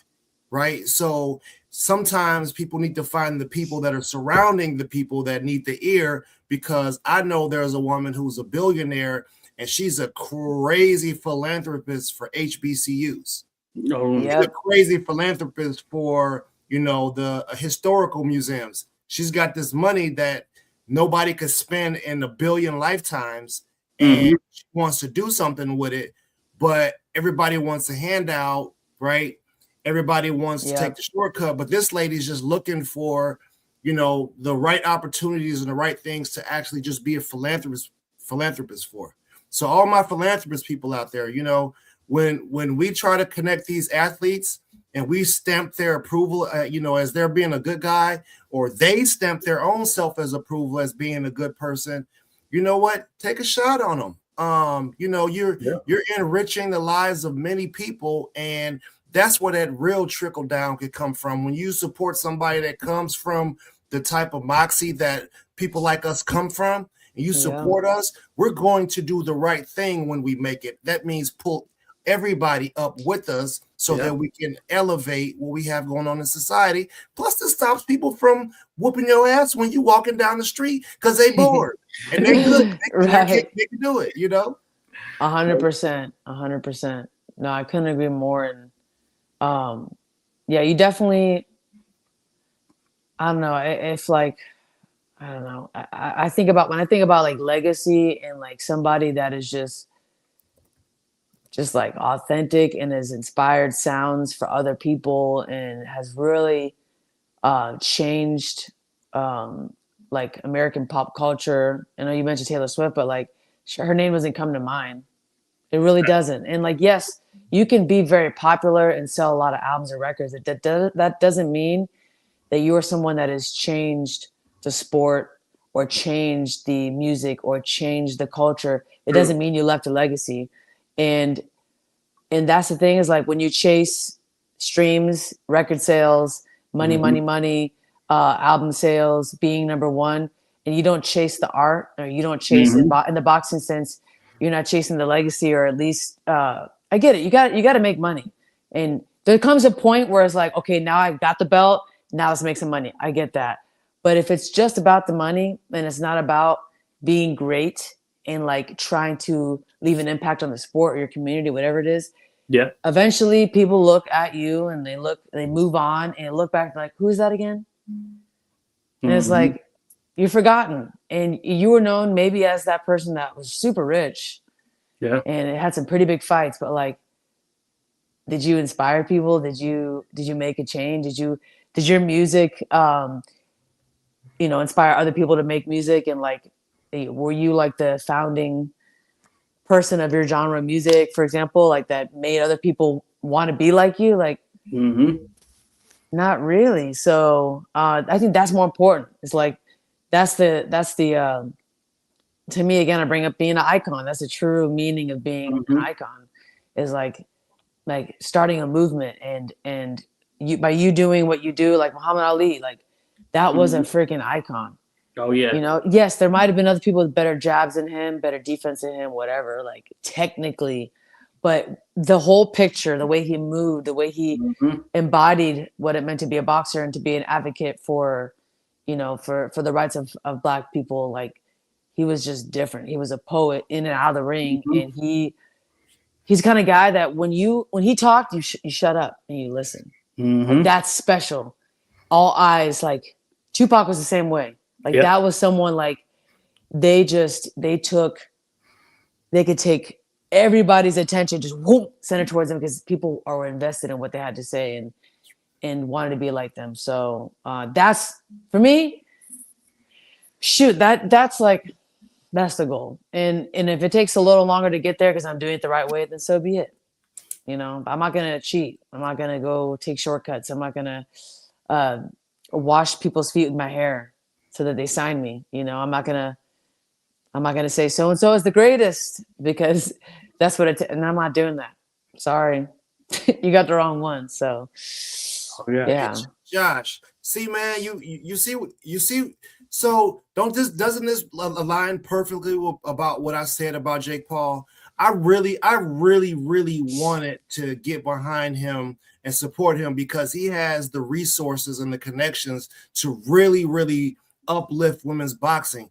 Right. So sometimes people need to find the people that are surrounding the people that need the ear, because I know there's a woman who's a billionaire and she's a crazy philanthropist for HBCUs. She's a crazy philanthropist for the historical museums. She's got this money that nobody could spend in a billion lifetimes, and she wants to do something with it, but everybody wants a handout, right? Everybody wants to take the shortcut, but this lady's just looking for, the right opportunities and the right things to actually just be a philanthropist for. So all my philanthropist people out there, when we try to connect these athletes, and we stamp their approval, as they're being a good guy, or they stamp their own self as approval as being a good person, you know what? Take a shot on them. You're enriching the lives of many people, and that's where that real trickle down could come from. When you support somebody that comes from the type of moxie that people like us come from, and you support us, we're going to do the right thing when we make it. That means pull everybody up with us so that we can elevate what we have going on in society. Plus, this stops people from whooping your ass when you're walking down the street because they bored and they're good. They can do it, 100%. 100%. No, I couldn't agree more. And you definitely, I don't know. It's like, I don't know. I think about, when I think about like legacy and like somebody that is just like authentic and has inspired sounds for other people and has really changed like American pop culture. I know you mentioned Taylor Swift, but like her name doesn't come to mind. It really doesn't. And like, yes, you can be very popular and sell a lot of albums or records. That doesn't mean that you are someone that has changed the sport or changed the music or changed the culture. It doesn't mean you left a legacy. And that's the thing, is like when you chase streams, record sales, money, album sales, being number one, and you don't chase the art, or you don't chase in the boxing sense, you're not chasing the legacy, or at least I get it. You got to make money, and there comes a point where it's like, okay, now I've got the belt, now let's make some money. I get that, but if it's just about the money and it's not about being great and like trying to leave an impact on the sport or your community, whatever it is, eventually people look at you and they move on and look back like, who's that again? And it's like, you're forgotten, and you were known maybe as that person that was super rich, and it had some pretty big fights, but like, did you inspire people? Did you make a change? Did your music inspire other people to make music? And like, were you like the founding person of your genre of music, for example, like that made other people want to be like you? Like, not really. So I think that's more important. It's like, that's the to me, again, I bring up being an icon. That's the true meaning of being an icon, is like starting a movement, and by you doing what you do, like Muhammad Ali, like that was a freaking icon. Oh yeah. Yes, there might have been other people with better jabs than him, better defense than him, whatever, like technically, but the whole picture, the way he moved, the way he Mhm. embodied what it meant to be a boxer and to be an advocate for, for the rights of Black people, like he was just different. He was a poet in and out of the ring, Mhm. and he's the kind of guy that when he talked, you shut up and you listen. Like Mhm. that's special. All eyes. Like Tupac was the same way. Like Yep. that was someone like they could take everybody's attention, just whoop, send it towards them because people are invested in what they had to say and wanted to be like them. So that's for me. Shoot, that's the goal. And if it takes a little longer to get there because I'm doing it the right way, then so be it. I'm not gonna cheat. I'm not gonna go take shortcuts. I'm not gonna uh, wash people's feet with my hair so that they sign me. I'm not gonna say so and so is the greatest because that's what and I'm not doing that. Sorry, you got the wrong one. So Oh, yeah. Hey, yeah, Josh, see, man, you see. So doesn't this align perfectly about what I said about Jake Paul? I really wanted to get behind him and support him because he has the resources and the connections to really uplift women's boxing.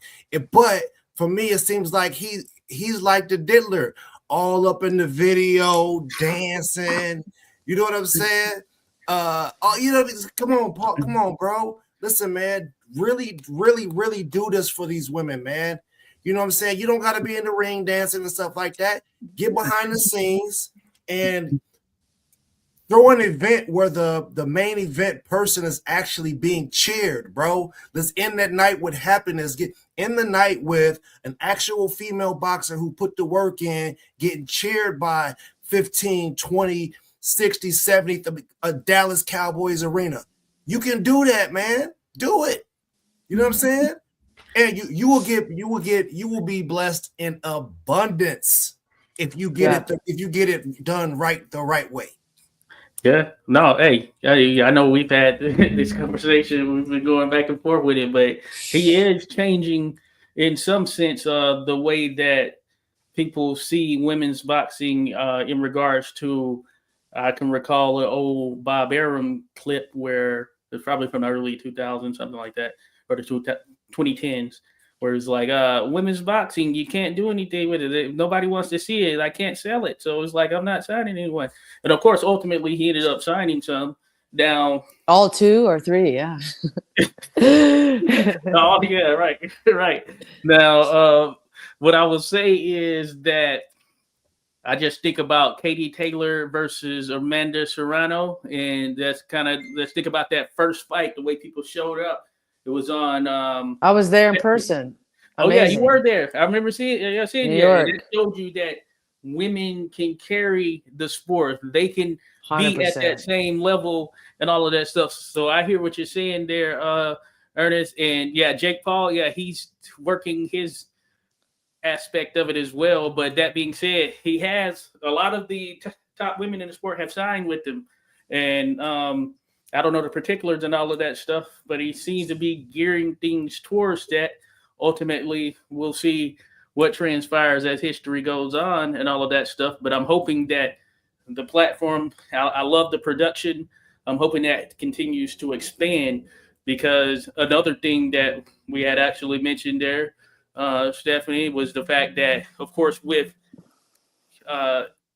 But for me, it seems like he's like the diddler, all up in the video, dancing. You know what I'm saying? Come on, Paul, come on, bro. Listen, man, really do this for these women, man. You know what I'm saying? You don't got to be in the ring dancing and stuff like that. Get behind the scenes and throw an event where the main event person is actually being cheered, bro. Let's end that night with happiness. Get in the night with an actual female boxer who put the work in, getting cheered by 15, 20, 60, 70, a Dallas Cowboys arena. You can do that, man. Do it. You know what I'm saying? And you will be blessed in abundance if you get it done right the right way. Yeah. No, hey, I know we've had this conversation. We've been going back and forth with it, but he is changing in some sense the way that people see women's boxing in regards to. I can recall an old Bob Arum clip where it's probably from the early 2000s, something like that, or the 2010s, where it's like, women's boxing, you can't do anything with it. Nobody wants to see it. I can't sell it. So it's like, I'm not signing anyone. And of course, ultimately, he ended up signing some down. all 2 or 3, yeah. Oh, yeah, right. Right. Now, what I will say is that I just think about Katie Taylor versus Amanda Serrano, and that's kind of let's think about that first fight. The way people showed up, it was on. I was there in person. Oh yeah, you Amazing. were there. I remember seeing you. New Yeah, and York. it showed you that women can carry the sport. They can be at that 100%. same level and all of that stuff. So I hear what you're saying there, Ernest. And yeah, Jake Paul. Yeah, he's working his aspect of it as well. But that being said, he has a lot of the top women in the sport have signed with him, and I don't know the particulars and all of that stuff, but he seems to be gearing things towards that. Ultimately, we'll see what transpires as history goes on and all of that stuff. But I'm hoping that the platform, I love the production. I'm hoping that continues to expand because another thing that we had actually mentioned there, Stephanie, was the fact that, of course, with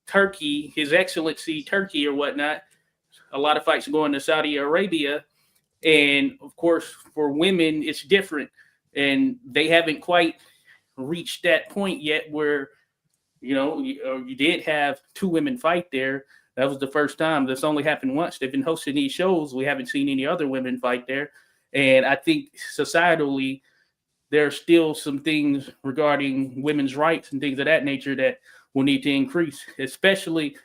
Turkey, His Excellency Turkey or whatnot, a lot of fights are going to Saudi Arabia. And of course, for women, it's different. And they haven't quite reached that point yet where, you did have 2 women fight there. That was the first time. That's only happened once. They've been hosting these shows. We haven't seen any other women fight there. And I think societally, there are still some things regarding women's rights and things of that nature that will need to increase, especially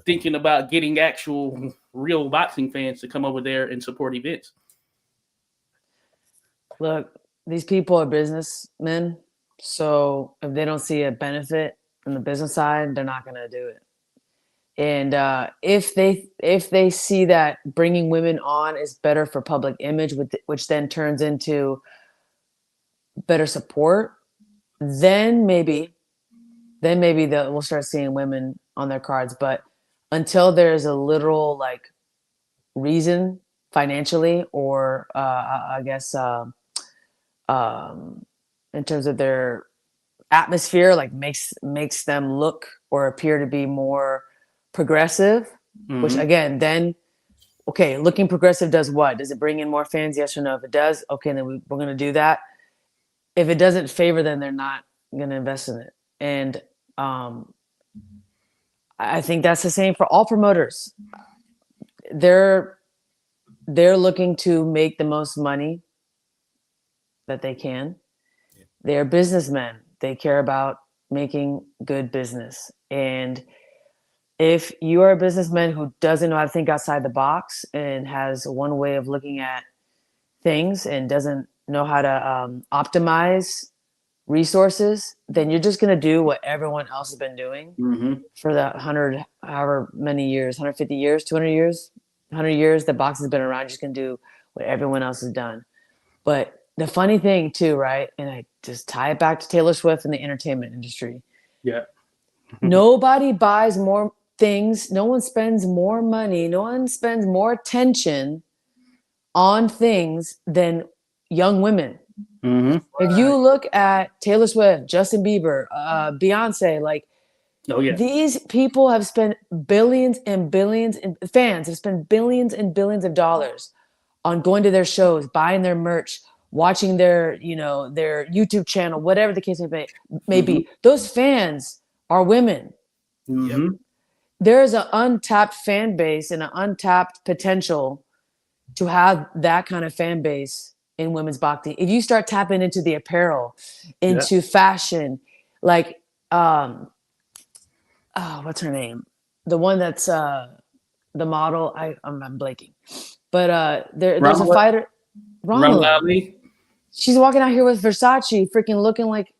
thinking about getting actual real boxing fans to come over there and support events. Look, these people are businessmen, so if they don't see a benefit from the business side, they're not going to do it. And if they see that bringing women on is better for public image, which then turns into better support, then maybe. then maybe we'll start seeing women on their cards. But until there's a literal like reason financially, or I guess in terms of their atmosphere, like makes them look or appear to be more progressive, which Mhm. again, then okay, looking progressive does what? Does it bring in more fans? Yes or no? If it does, okay, then we're going to do that. If it doesn't favor them, they're not going to invest in it. And um, I think that's the same for all promoters. They're looking to make the most money that they can. They're businessmen. They care about making good business. And if you are a businessman who doesn't know how to think outside the box and has one way of looking at things and doesn't know how to optimize resources, then you're just going to do what everyone else has been doing Mhm. for that 100, however many years, 150 years, 200 years, 100 years that box has been around. You're just going to do what everyone else has done. But the funny thing too, right? And I just tie it back to Taylor Swift and the entertainment industry. Yeah. Nobody buys more things. No one spends more money. No one spends more attention on things than young women. Mhm. If you look at Taylor Swift, Justin Bieber, Beyonce, like Oh yeah. these people have spent billions and billions, and fans have spent billions and billions of dollars on going to their shows, buying their merch, watching their, their YouTube channel, whatever the case may Mhm. be. Those fans are women. Yep. Mhm. There is an untapped fan base and an untapped potential to have that kind of fan base in women's boxing. If you start tapping into the apparel, Yeah. into fashion, like what's her name? The one that's the model. I'm blanking, but there's a Ramla, fighter, Ramla Ronald. Ali. She's walking out here with Versace, freaking looking like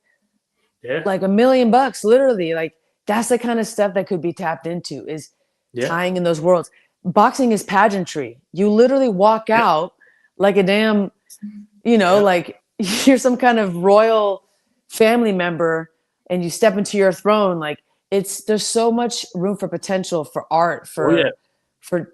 Yeah. $1 million, literally. Like that's the kind of stuff that could be tapped into, is Yeah. tying in those worlds. Boxing is pageantry. You literally walk Yeah. out like a damn, Yeah. like you're some kind of royal family member and you step into your throne. Like there's so much room for potential for art, Oh yeah. for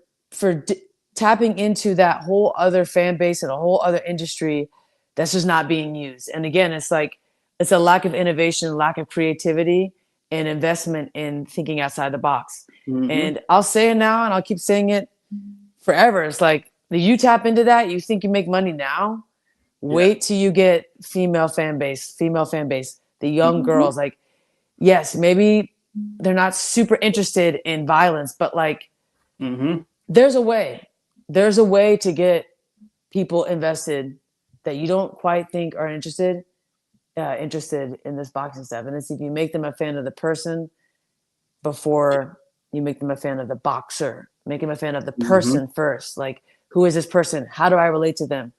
tapping into that whole other fan base and a whole other industry that's just not being used. And again, it's like it's a lack of innovation, lack of creativity, and investment in thinking outside the box. Mhm. And I'll say it now and I'll keep saying it forever. It's like you tap into that, you think you make money now. Yeah. Wait till you get female fan base, the young Mhm. girls. Like, yes, maybe they're not super interested in violence, but like Mhm. there's a way. There's a way to get people invested that you don't quite think are interested in this boxing stuff. And it's if you make them a fan of the person before you make them a fan of the boxer. Make them a fan of the Mhm. person first. Like, who is this person? How do I relate to them?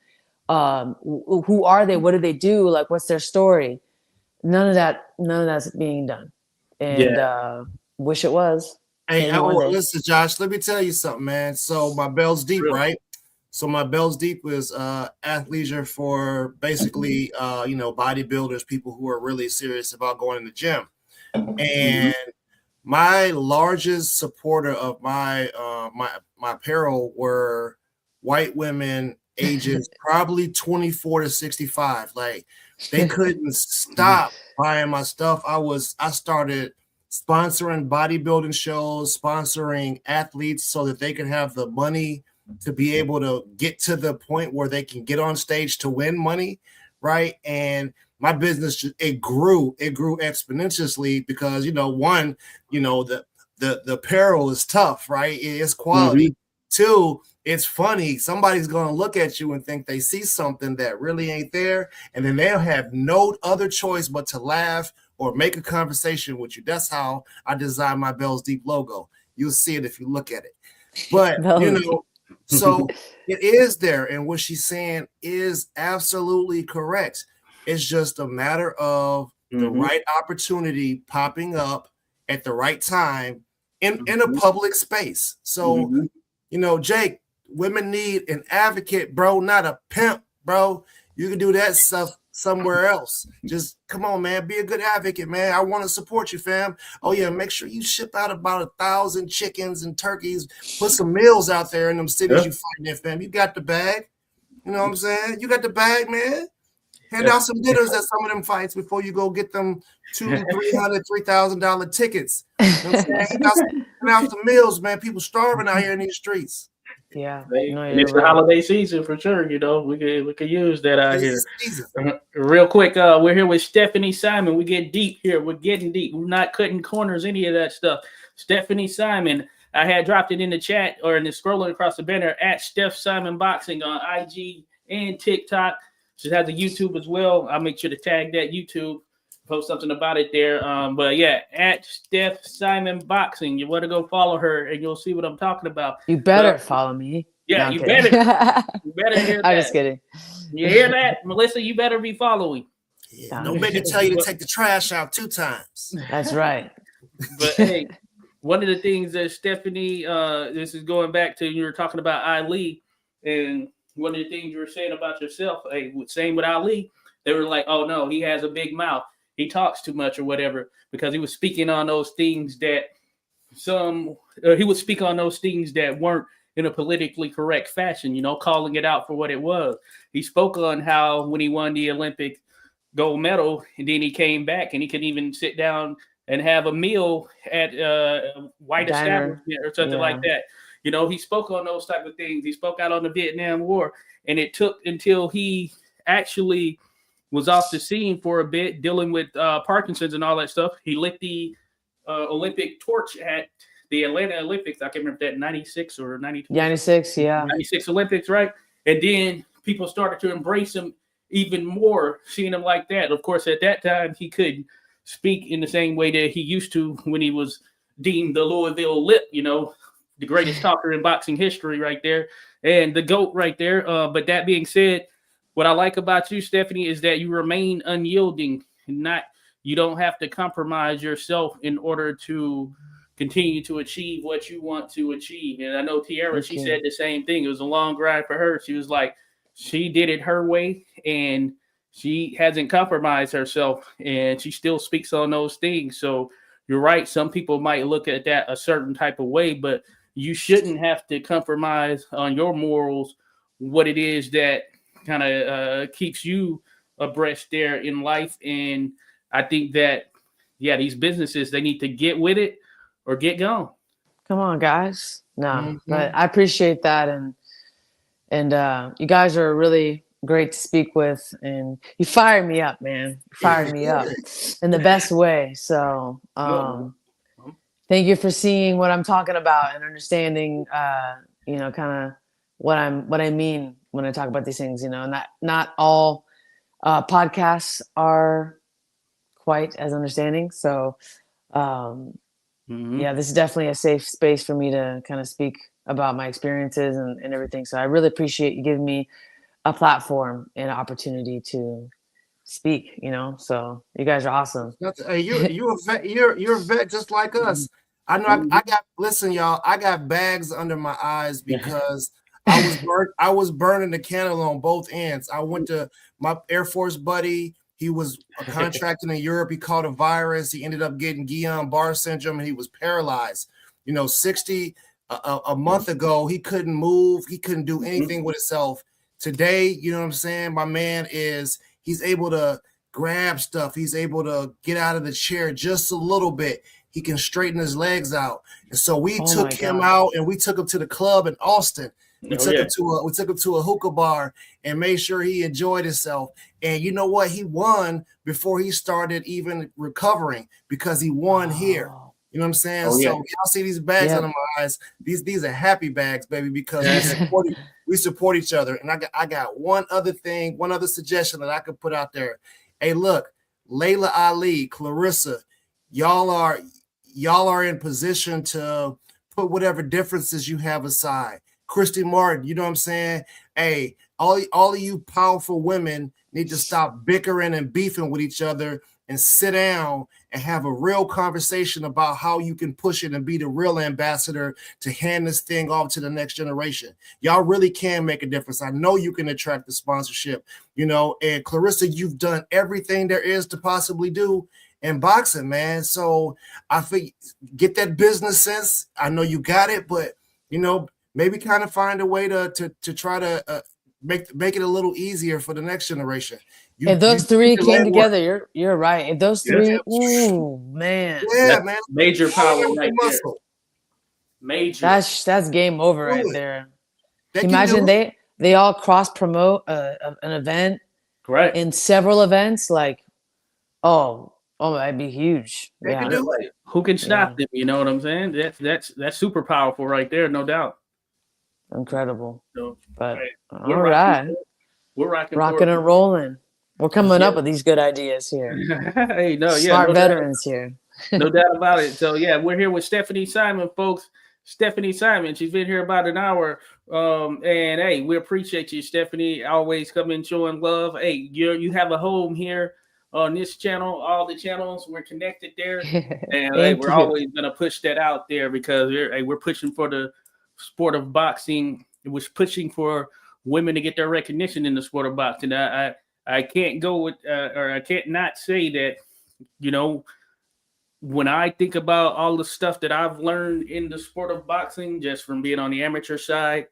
Who are they? What do they do? Like, what's their story? None of that's being done. And Yeah. wish it was. Hey, Maybe one day. listen, Josh, let me tell you something, man. So my Bell's Deep, Really. right? So my Bell's Deep was athleisure for basically bodybuilders, people who are really serious about going in the gym. Mhm. And my largest supporter of my my apparel were white women ages probably 24 to 65. Like they couldn't stop buying my stuff. I started sponsoring bodybuilding shows, sponsoring athletes so that they could have the money to be able to get to the point where they can get on stage to win money, right? And my business it grew exponentially because one, the apparel is tough, right? It's quality. Mhm. Two, it's funny. Somebody's going to look at you and think they see something that really ain't there, and then they'll have no other choice but to laugh or make a conversation with you. That's how I designed my Bell's Deep logo. You'll see it if you look at it. But so it is there, and what she's saying is absolutely correct. It's just a matter of the Mhm. right opportunity popping up at the right time in a Mhm. public space. So, Mhm. Jake, women need an advocate, bro, not a pimp, bro. You can do that stuff somewhere else. Just come on, man. Be a good advocate, man. I want to support you, fam. Oh yeah, make sure you ship out about 1,000 chickens and turkeys. Put some meals out there in them cities you fighting in, fam. You got the bag. You know what I'm saying? You got the bag, man. Hand out some dinners at some of them fights before you go get them $200, $300, $3,000 tickets. You know what I'm saying? Hand out some meals, man. People starving out here in these streets. Yeah, and it's the holiday season for sure. You know, we could use that out here. Season. Real quick, we're here with Stephanie Simon. We get deep here. We're getting deep. We're not cutting corners, any of that stuff. Stephanie Simon. I had dropped it in the chat or in the scrolling across the banner at Steph Simon Boxing on IG and TikTok. She has a YouTube as well. I'll make sure to tag that YouTube, post something about it there. But yeah, at Steph Simon Boxing. You want to go follow her and you'll see what I'm talking about. You better follow me. Yeah, no, you better. You better hear that. I'm just kidding. You hear that, Melissa? You better be following. Yeah, don't make me tell you to take the trash out 2 times. That's right. But hey, one of the things that Stephanie, this is going back to, you were talking about Ali, and one of the things you were saying about yourself, hey, same with Ali, they were like, oh no, he has a big mouth. He talks too much or whatever, because he was speaking on those things that he would speak on those things that weren't in a politically correct fashion, you know, calling it out for what it was. He spoke on how when he won the Olympic gold medal, and then he came back and he could even sit down and have a meal at white establishment or something like that. You know, he spoke on those type of things. He spoke out on the Vietnam War, and it took until he actually was off the scene for a bit, dealing with Parkinson's and all that stuff. He lit the Olympic torch at the Atlanta Olympics. I can't remember that, 96 or 92. 96, yeah. 96 Olympics, right? And then people started to embrace him even more, seeing him like that. Of course, at that time, he couldn't speak in the same way that he used to when he was deemed the Louisville Lip, you know, the greatest talker in boxing history right there, and the GOAT right there. But that being said, what I like about you, Stephanie, is that you remain unyielding. You don't have to compromise yourself in order to continue to achieve what you want to achieve. And I know Tiara, she said the same thing. It was a long grind for her. She was like, she did it her way, and she hasn't compromised herself, and she still speaks on those things. So you're right. Some people might look at that a certain type of way, but you shouldn't have to compromise on your morals, what it is that kind of keeps you abreast there in life. And I think that, yeah, these businesses, they need to get with it or get gone. Come on, guys. No, but I appreciate that. And you guys are really great to speak with, and you fired me up, man. You fired me up in the best way. So thank you for seeing what I'm talking about and understanding, you know, kind of what I mean when I talk about these things, you know. Not all podcasts are quite as understanding. So yeah, this is definitely a safe space for me to kind of speak about my experiences and everything. So I really appreciate you giving me a platform and an opportunity to speak, you know. So you guys are awesome. Hey, you're a vet just like us. I know. Listen, y'all. I got bags under my eyes because I was burning the candle on both ends. I went to my Air Force buddy. He was contracting in Europe. He caught a virus. He ended up getting Guillain-Barré syndrome, and he was paralyzed. You know, 60 a month ago, he couldn't move. He couldn't do anything with himself. Today, you know what I'm saying? My man he's able to grab stuff. He's able to get out of the chair just a little bit. He can straighten his legs out. And so we took him out and we took him to the club in Austin. We took him to a hookah bar and made sure he enjoyed himself. And you know what? He won before he started even recovering because he won here. You know what I'm saying? So y'all see these bags under my eyes. These are happy bags, baby, because we support each other. And I got one other suggestion that I could put out there. Hey, look, Layla Ali, Clarissa, y'all are in position to put whatever differences you have aside. Christy Martin, you know what I'm saying? Hey, all of you powerful women need to stop bickering and beefing with each other and sit down and have a real conversation about how you can push it and be the real ambassador to hand this thing off to the next generation. Y'all really can make a difference. I know you can attract the sponsorship, you know, and Clarissa, you've done everything there is to possibly do in boxing, man. So I think get that business sense. I know you got it, but you know, maybe kind of find a way to try to make it a little easier for the next generation. If those three came together, you're right. If those three, ooh, man. Yeah, man. Major power right there. Major. That's game over right there. Imagine they all cross promote an event, right? In several events, like, oh, that'd be huge. They can do it. Who can stop them? You know what I'm saying? That's super powerful right there, no doubt. Incredible. So, but all right, we're rocking and rolling. We're coming up with these good ideas here. Hey, smart veterans here. No doubt about it. So yeah, we're here with Stephanie Simon, folks. Stephanie Simon, she's been here about an hour. And hey, we appreciate you, Stephanie. Always coming showing love. Hey, you have a home here on this channel, all the channels, we're connected there. And hey, we're always gonna push that out there because we're pushing for the sport of boxing. It was pushing for women to get their recognition in the sport of boxing. I can't go with or I can't not say that, you know, when I think about all the stuff that I've learned in the sport of boxing, just from being on the amateur side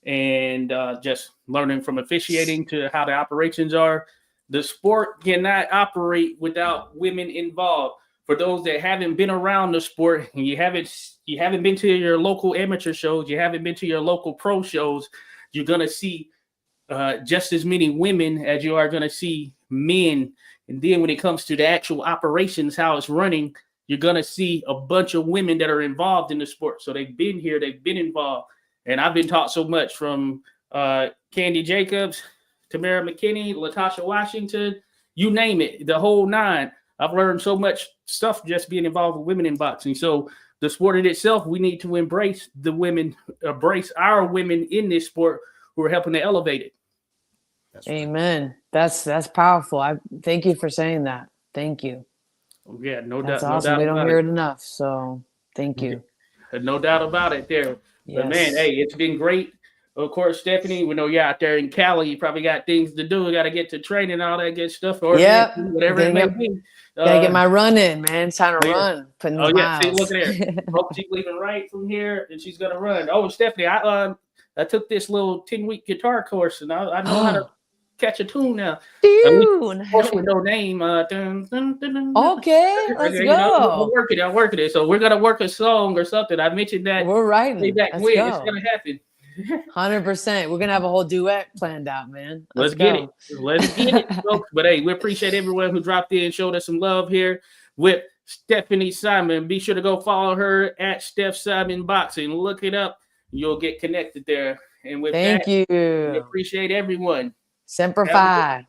and just learning from officiating to how the operations are, the sport cannot operate without women involved. For those that haven't been around the sport and you haven't been to your local amateur shows, you haven't been to your local pro shows, you're gonna see just as many women as you are gonna see men. And then when it comes to the actual operations, how it's running, you're gonna see a bunch of women that are involved in the sport. So they've been here, they've been involved, and I've been taught so much from Candy Jacobs, Tamara McKinney, Latasha Washington, you name it, the whole nine. I've learned so much stuff just being involved with women in boxing. So the sport in itself, we need to embrace the women, embrace our women in this sport who are helping to elevate it. Amen. That's powerful. I thank you for saying that. Thank you. Yeah, no doubt. That's awesome. No doubt we don't hear it enough. So thank you. No doubt about it there. Yes. But man, hey, it's been great. Of course, Stephanie, we know you're out there in Cali. You probably got things to do. You got to get to training, all that good stuff, or whatever it may be. Gotta get my run in, man. It's time to run. Putting miles. See, look at her. She's leaving right from here, and she's gonna run. Oh, Stephanie, I took this little 10-week guitar course, and I know how to catch a tune now. Of course, with no name. Okay, let's go. I'm working it. So we're gonna work a song or something. I mentioned that. We're writing. It's gonna happen. 100%. We're gonna have a whole duet planned out, man. Let's get it, folks. But hey, we appreciate everyone who dropped in, showed us some love here with Stephanie Simon. Be sure to go follow her at Steph Simon Boxing. Look it up. You'll get connected there. And with thank you. We appreciate everyone. Semper Fi.